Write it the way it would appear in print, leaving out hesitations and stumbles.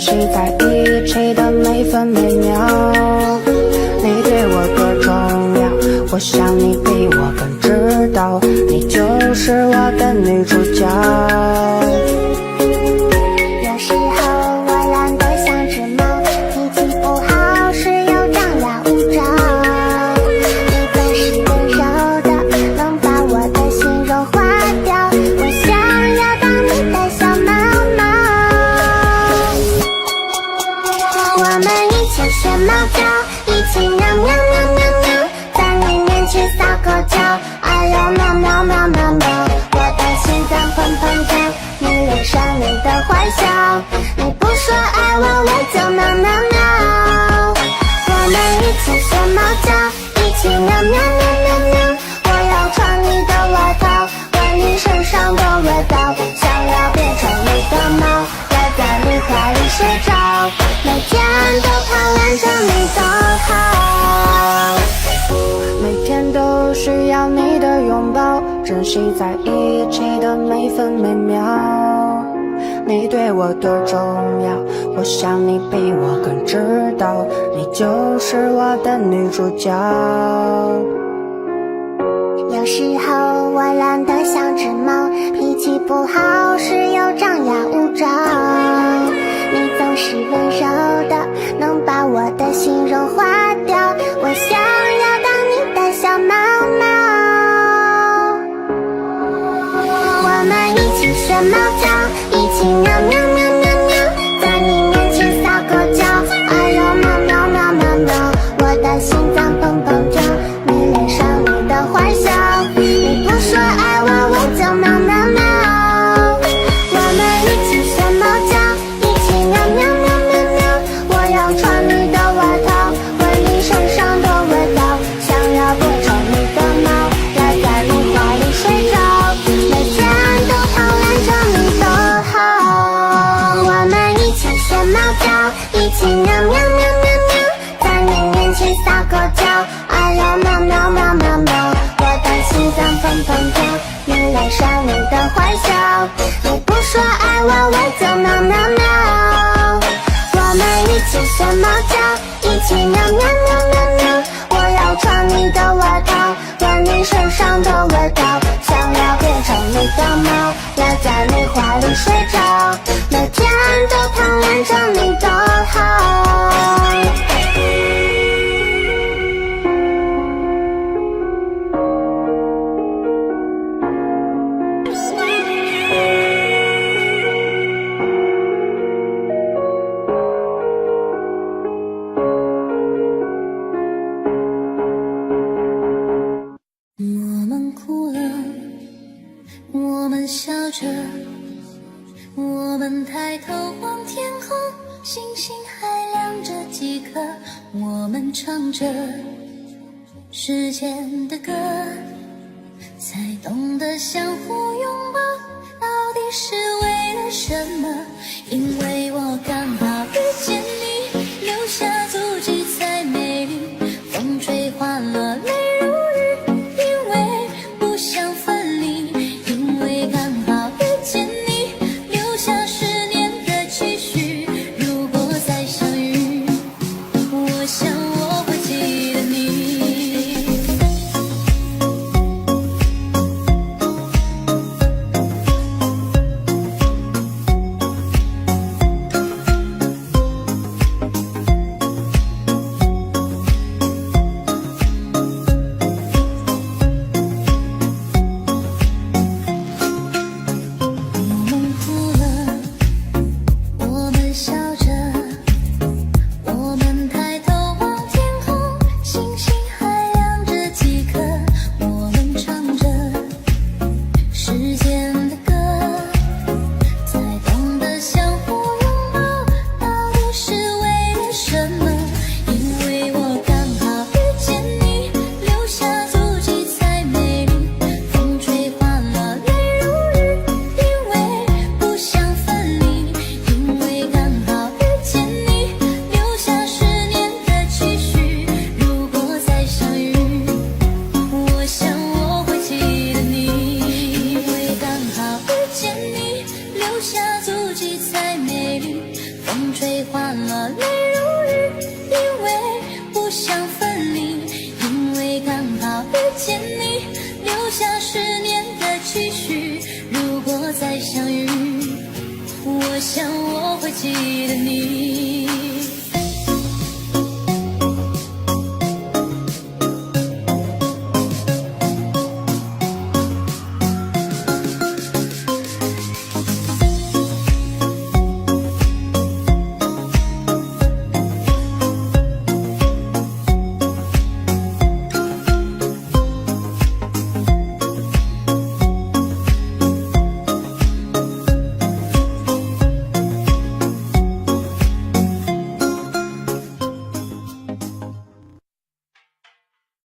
惜在一起的每分每秒。你对我多重要，我想你比我更知道，你就是我的女主角。有时候我懒得像只猫，脾气不好时又张牙舞爪。你总是温柔的，能把我的心融化掉。我想要当你的小猫猫。我们一起学猫叫，一起喵喵喵喵喵，在你面前撒狗叫，哎呦喵喵喵喵喵，我的心脏砰砰跳，你脸上你的坏笑，你不说爱我我就喵喵喵。我们一起学猫叫，一起喵喵喵喵喵，我要尝你的外套，闻你身上的味道，想要变成你的猫，赖在你怀里睡着，每天都贪恋着你的好。每天都需要你的拥抱，珍惜在一起的每分每秒。你对我多重要，我想你比我更知道，你就是我的女主角。有时候我懒得像只猫，脾气不好时又张牙舞爪。你总是温柔的，能把我的心融化掉。我想要当你的小猫猫。我们一起学猫叫，一起喵喵喵喵喵，在你面前撒狗叫，哎呦喵喵喵喵喵，我的心脏砰砰跳，你脸上你的坏笑，你不说爱我我就喵喵喵。我们一起学猫叫，一起喵喵喵喵喵，我要穿你的外套，闻你身上的味道，想要变成你的猫，赖在你怀里睡着，每天都贪恋着你的好。我们一起学猫叫，一起喵喵喵喵喵，在你面前撒狗叫，哎呦喵喵喵喵喵，我的心脏砰砰跳，你脸上你的坏笑，你不说爱我我就喵喵喵。我们一起学猫叫，一起喵喵喵喵喵，我要穿你的外套，闻你身上的味道，想要变成你的猫，赖在你怀里睡着，每天都贪恋着你的好。我们哭了，我们笑着，我们抬头望天空，星星还亮着几颗，我们唱着时间的歌，才懂得相互拥抱，到底是为了什么？因为我刚好遇见你，留下足迹才美丽，风吹花落泪如雨，因为不想分离，因为刚好遇见你，留下10年的期许，如果再相遇，我想我会记得你。遇见你，留下10年的期许。如果再相遇，我想我会记得你。